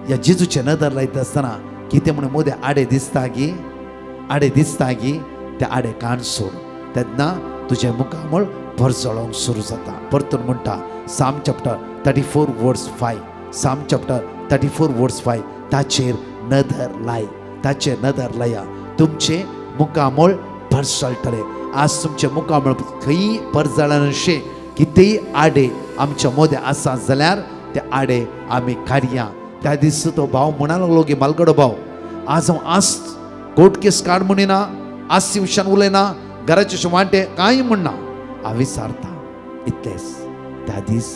या जेजूचे नदर लायता आसतना कितें म्हणून मोदे आडे दिसता की ते आडे काण सोड, तेन्ना तुजे मुखामळ परसळोंक सुरू जाता. परतून म्हणटा साम चॅप्टर 34 वर्स 5, साम चॅप्टर 34 वर्स 5, ताचेर नदर लाय, ताचे नदर लाया, तुमचे मुखामळ परसळटले. आज तुमचे मुखामळ खंय परजळनशे कितेंय आडे आमच्या मोदे आसा जाल्यार ते आडे आमी काडया. त्या दिसा तो भाव म्हणा लागलो की मालगडो भाव, आज हांव आस्त कोर्ट केस काड म्हणिना, आस्ती विशयान उलयना, घराचे वांटे कांय म्हणना, हांव विचारता इतलेंच. त्या दीस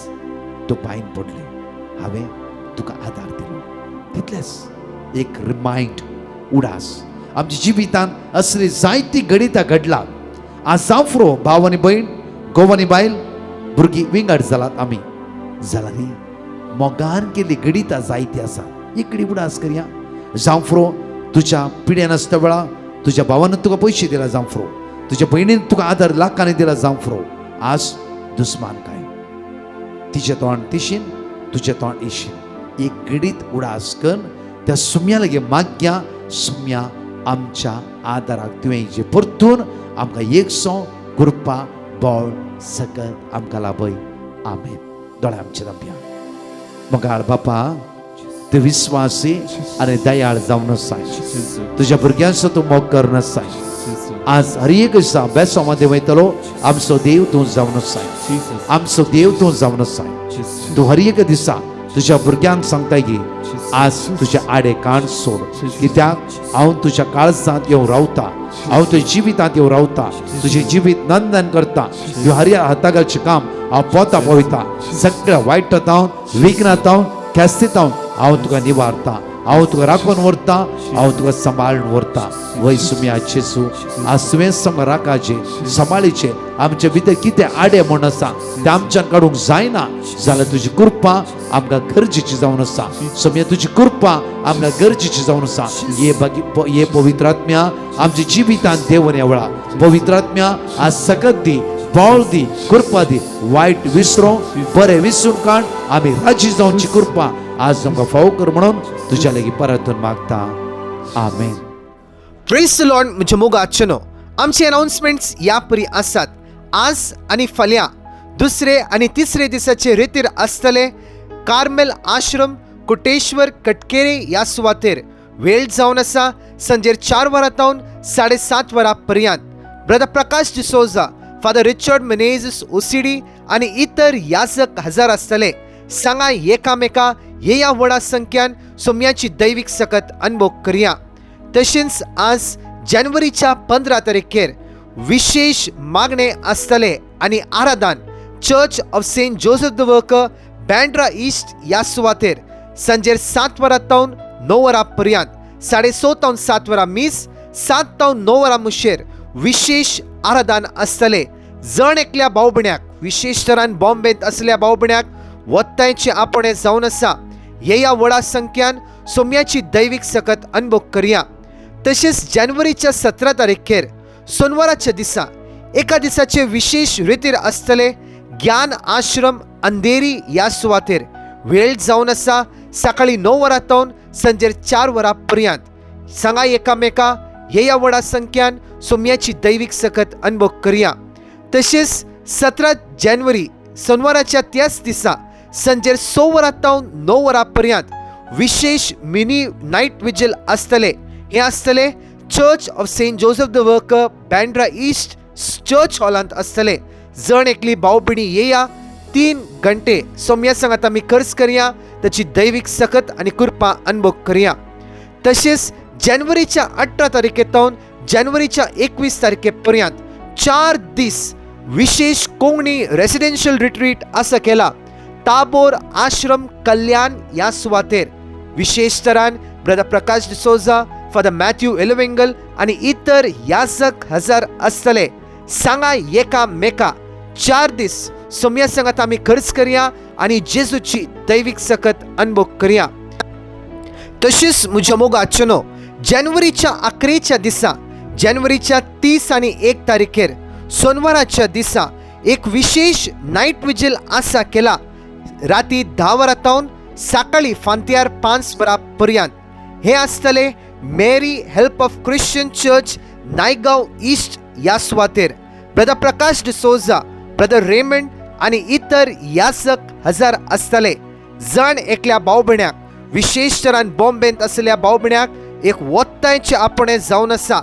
तूं बांयत पडले, हांवें तुका आदार दिलो, तितलेंच. एक रिमायंड, उडास. आमच्या जिवितांत असली जायती गणितां घडला. आज जावफ्रो भाव आनी भयण, घोव आनी बायल, भुरगीं विंगड जालात आमी जाल्यार मोगान केली गणितां जायती आसा. इकडी उडास करया. जावफ्रो तुज्या पिड्यान आसता वेळा तुज्या भावान तुका पयशे दिला जावफ्रो, तुज्या भयणीन तुका आदार लाखांनी दिला जावफ्रो. आज दुस्मान काय, तिचें तोंड तिशीन, तुजें तोंड इशीन. एक गणित उडास कर. त्या सुम्या लागी माग्या, सुम्या आमच्या आदाराक तुवें जे परतून आमकां एक सो कृपा बळ सकल आमकां लाभय. आमेन. दोळे आमचे दांपया. मोगाळ बापा, तूं विस्वासी आनी दयाळ जावन आसाय. तुज्या भुरग्यांचो तूं मोग करन आसाय. आज हर एक दिसा बेसो मध्ये वयतलो, आमचो देव तूं जावन आसाय. आमचो देव तूं जावन आसाय. तूं हर एक दिसा तुज्या भुरग्यांक सांगताय की आज तुजे आडे काण सोड, कित्याक हांव तुज्या काळजांत येवन रावता, हांव तुज्या जिवितांत येवन रावता, तुजें जिवीत नंदन करता. तूं हर हातागालचें काम हांव पोता पळयता. सगळ्या वायटांतावन, विघ्नांतावन, केस्तीतावन हांव तुका निवारता, हांव तुका राखून व्हरता, हांव तुका सांबाळून व्हरता. वय सुम्या जेजू, आज तुवें समोर राखाचे, सांबाळीचे. आमचे भितर कितें आडे म्हण आसा ते आमच्यान काडूंक जायना जाल्यार तुजी कृपा आमकां गरजेची जावन आसा. सुम्या तुजी कृपा आमकां गरजेची जावन आसा. ये पवित्र आत्म्या आमच्या जिवितांत देवन ह्या वेळा पवित्र आत्म्या आज सकत दी, बळ दी, कृपा दी. वायट विसरो, बरें विसरून काड. आमी राजी जावची कृपा आज आमकां फावो कर म्हणून तुज्या लागीं परतून मागता आमेन. Praise the Lord. म्हज्या मोगाचनो आमचे अनाउन्समेंट्स ह्या परी आसात. आज आनी फाल्यां दुसरे आनी तिसरे दिसाचे रितीर आसतले. कार्मेल आश्रम कोटेश्वर कटकेरे ह्या सुवातेर वेळ जावन आसा सांजेर 4 वरां 7:30 वरां पर्यंत. Brother Prakash D'Souza, father Richard Menezes OCD आनी इतर याजक हजर आसतले. सांगा एकामेका ह्या व्हडा संख्यान सोम्याची दैवीक सकत अनुभव करया. तशेंच आज जानेवारीच्या 15 तारखेर विशेष मागणे आसतले आनी आराधन church of Saint Joseph the worker Bandra east ह्या सुवातेर सांजेर 7 वरां 9 वरां पर्यंत. 6:30 7 वरां मीस, 7 9 वरां मुशेर विशेष आराधन आसतले. जण एकल्या भाव भयण्याक, विशेष तरान बॉम्बेंत असलेल्या भाव भयण्याक वत्तांचे आपणे जावन आसा. ह्या व्हडा संख्यान सोम्याची दैवीक सकत अनुभव करया. तशेंच जानेवारीच्या 17 तारखेर सोनवाराच्या दिसा एका दिसाचे विशेष रितीर आसतले. ज्ञान आश्रम अंधेरी ह्या सुवातेर वेळ जावन आसा सकाळी 9 वरां सांजेर 4 वरां पर्यंत. सांगा एकामेका ह्या व्हडा संख्यान सोम्याची दैवीक सकत अनुभव करया. तशेंच 17 जानेवारी सोनवाराच्या त्याच दिसा सांजेर 6 वरां 9 वरां पर्यंत विशेष मिनी नाईट विजिल आसतले. हे आसतले church of Saint Joseph the worker Bandra east church हॉलांत आसतले. जण एकली भाव भयणी येया. 3 घंटे सोम्या सांगात आमी खर्च करया. ताची दैवीक सकत आनी कृपा अनुभव करया. तशेंच जानेवारीच्या 18 तारखेतावन जानेवारीच्या 21 तारखे पर्यंत 4 दीस विशेष कोंकणी रेसिडेन्शियल रिट्रीट आसा केला. ताबोर आश्रम कल्याण ह्या सुवातेर विशेष तरान brother Prakash D'Souza, father Matthew एलवेंगल आनी इतर याजक हजर आसतले. सांगा एकामेका 4 दीस सोम्या सांगात आमी खर्च करया आनी जेजूची दैवीक सकत अनुभव करया. तशेंच म्हज्या मोगाचनो जानेवारीच्या 11 दिसा जानेवारीच्या 30 आनी 1 तारखेर सोनवाराच्या दिसा एक विशेष नाईट विजिल आसा केला. राती 10 वरां सकाळी फांत्यार 5 वरां पर्यंत. हे आसतले Mary help of Christian church Naigaon east ह्या सुवातेर. Brother Prakash D'Souza, brother Raymond आनी इतर याजक हजर आसतले. जण एकल्या भाव भयण्याक, विशेष तरान बॉम्बेंत असलेल्या भाव भयण्याक एक वत्तांचे आपणे जावन आसा.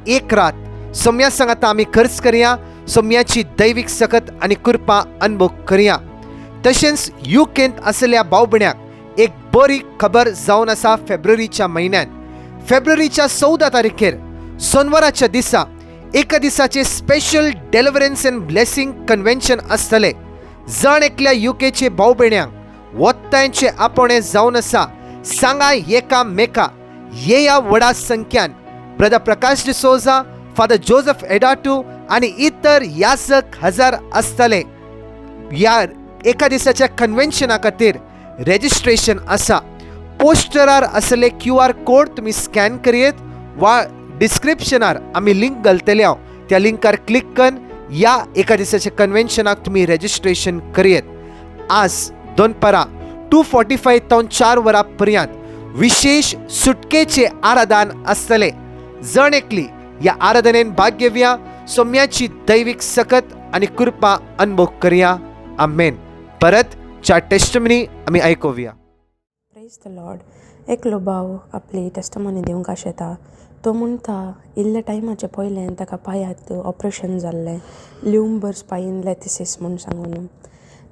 एक रात सोम्या सांगात आमी खर्च करया. सोम्याची दैवीक सकत आनी कृपा अनुभव करया. तशेंच युकेंत असलेल्या भाव भयण्याक एक बरी खबर जावन आसा. फेब्रुवारीच्या म्हयन्यात फेब्रुवारीच्या 14 तारखेर सोनवाराच्या दिसा एका दिसाचे स्पेशल डेलिव्हरन्स अँड ब्लेसिंग कन्व्हेन्शन आसतले. जण एकल्या युकेचे भाव भयण्यांक वत्तांचे आपणे जावन आसा. सांगा एकामेका ह्या व्हडा संख्यान brother Prakash D'Souza, father Joseph एडाटू आनी इतर याजक हजर आसतले. ह्या एका दिसाच्या कन्व्हेन्शना खातीर रेजिस्ट्रेशन आसा. पोस्टरार असले QR कोड तुमी स्कॅन करियेत वा डिस्क्रिप्शनार आमी लिंक घालतले. त्या लिंकार क्लिक करून ह्या एका दिसाच्या कन्व्हेन्शनाक तुमी रेजिस्ट्रेशन करियेत. आज दनपारां 2:45 तावन 4 वरां पर्यंत विशेष सुटकेचे आराधन आसतले. जण एकली ह्या आराधनेन भाग घेवया. सोम्याची दैवीक सकत आनी कृपा अनुभव करया. आमेन. परत 4 टेस्टिमनी आमी आयकुया. Praise the Lord. एकलो भाव आपली टेस्टमनी दिवंक आशेता. तो म्हणटा इल्ल्या टायमाचे पयलें ताका पांयात ऑपरेशन जाल्लें, ल्युंबर स्पाइन लॅथिसिस म्हूण सांगून.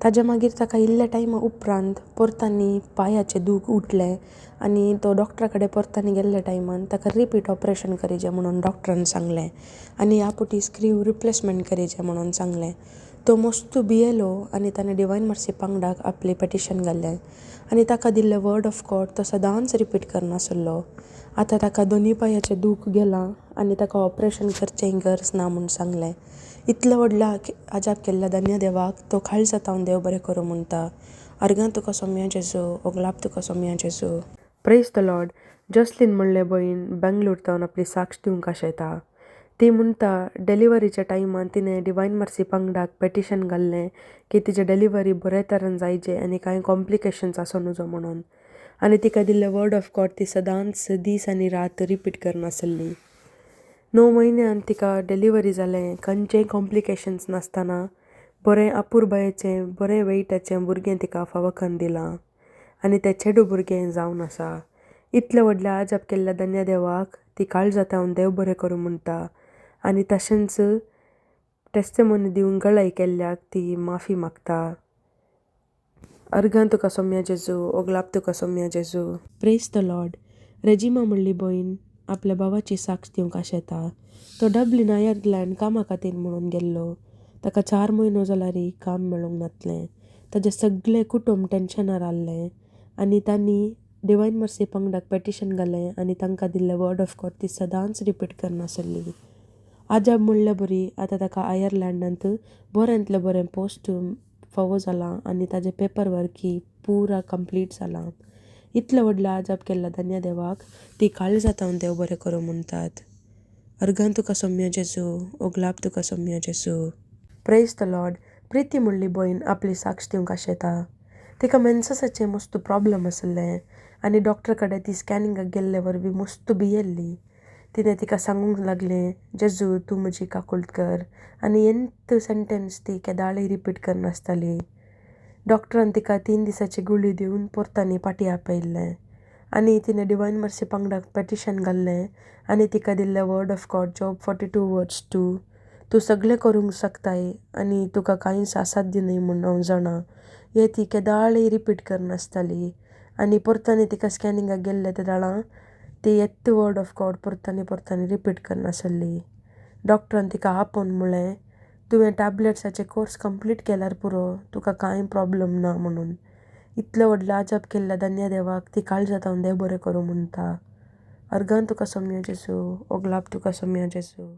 ताज्या मागीर ताका इल्ल्या टायमा उपरांत परतांनी पांयाचें दूख उठलें आनी तो डॉक्टरा कडेन परतांनी गेल्ल्या टायमान ताका रिपीट ऑपरेशन करिचें म्हणून डॉक्टरान सांगलें आनी ह्या पुटी स्क्रीव रिप्लेसमेंट करिचें म्हणून सांगलें. तो मस्तू भियेलो आनी ताणें डिवायन मर्सी पंगडाक आपलें पेटिशन घाल्लें आनी ताका दिल्लें वर्ड ऑफ गॉड तो सदांच रिपीट करनासलो. आतां ताका दोनी पांयाचें दूख गेलां आनी ताका ऑपरेशन करचें गरज ना म्हूण सांगलें. इतलो व्हडला आजाप केल्ल्या धन्य देवाक तो खाळी जातावन देव बरें करूं म्हणटा. अर्गां तुका सोम्या जेजू, ओगलाप तुका सोम्या जेजू. Praise the Lord. जसलीन म्हणलें भयण बेंगलोर तावन आपली साक्ष दिवंक आशेता. ती म्हणटा डिलिव्हरीच्या टायमान तिणें डिवायन मर्सी पंगडाक पेटिशन घाल्लें की तिचें डिलिव्हरी बरे तरेन जायचें आनी कांय कॉम्प्लिकेशन्स आसूं नजो म्हणून. आनी तिका दिल्ले वर्ड ऑफ गॉड ती सदांच दीस आनी रात रिपीट करनासली. 9 म्हयन्यान तिका डिलिव्हरी जालें. खंयचेय कॉम्प्लिकेशन्स नासतना बरें अपुरबायेचें बरें वेटाचें भुरगें तिका फावखान दिलां आनी तें चेडू भुरगें जावन आसा. इतलें व्हडलें आजाप केल्ल्या धन्य देवाक ती काळजांत हांव देव बरें करूं म्हणटा आनी तशेंच टेस्टिमोनी दिवन गळाई केल्ल्याक ती माफी मागता. अर्गां तुका सोम्या जेजू, ओगलाप तुका सोम्या जेजू. Praise the Lord. रेजिमा म्हणली भयण आपल्या भावाची साक्ष दिवंक आशेता. तो डब्लिन आयर्लंड कामा खातीर म्हणून गेल्लो. ताका 4 म्हयनो जाल्यारय काम मेळूंक नासलें. ताजें सगळें कुटुंब टेन्शनार आसलें आनी तांणी डिवायन मर्सी पंगडाक पेटिशन घालें आनी तांकां दिल्लें वर्ड ऑफ गॉड ती सदांच रिपीट करनासली. आजाप म्हणल्या बरी आतां ताका आयर्लंडांत बऱ्यांतलें बरें पोस्ट फावो जालां आनी ताजें पेपर वर्कय पुरा कंप्लीट जालां. इतलें व्हडलें आजाप केल्ल्या धन्य देवाक ती काळजांत हांव देव बरें करूं म्हणटात. अर्गां तुका सोम्या जेजू, ओगलाप तुका सोम्या जेजू. Praise the Lord. प्रिती म्हणली भयण आपली साक्ष दिवंक आशेता. तिका मेन्ससाचें मस्त प्रॉब्लम आसलें आनी डॉक्टर कडेन ती स्कॅनिंगाक गेल्ले वरवीं मस्त भियेल्ली. तिणें तिका सांगूंक लागलें, जेजू तूं म्हजी काकूळट कर आनी एंत सेंटेन्स ती केदाळय रिपीट करनासताली. डॉक्टरान तिका 3 दिसाची गुळी दिवन परतांनी पाटी आपयल्लें आनी तिणें डिवायन मर्सी पंगडाक पेटिशन घाल्लें आनी तिका दिल्लें वर्ड ऑफ गॉड जॉब 42:2 तूं सगळें करूंक शकताय आनी तुका कांयच असाध्य न्हय म्हूण हांव जाणा. हें ती केदाळय रिपीट करनासताली आनी परतांनी तिका स्कॅनिंगाक गेल्ले त्या दाळां ती येत्त वर्ड ऑफ गॉड परतांनी रिपीट करनासली. डॉक्टरान तिका आपोवन म्हळें तुवें टॅबलेट्साचे कोर्स कंप्लीट केल्यार पुरो, तुका कांय प्रॉब्लम ना म्हणून. इतलें व्हडलें आजाप केल्ल्या धन्य देवाक ती काळजांत हांव देव बरें करूं म्हणटा. अर्गां तुका सोम्या जेजू, ओगलाप तुका सोम्या जेजू.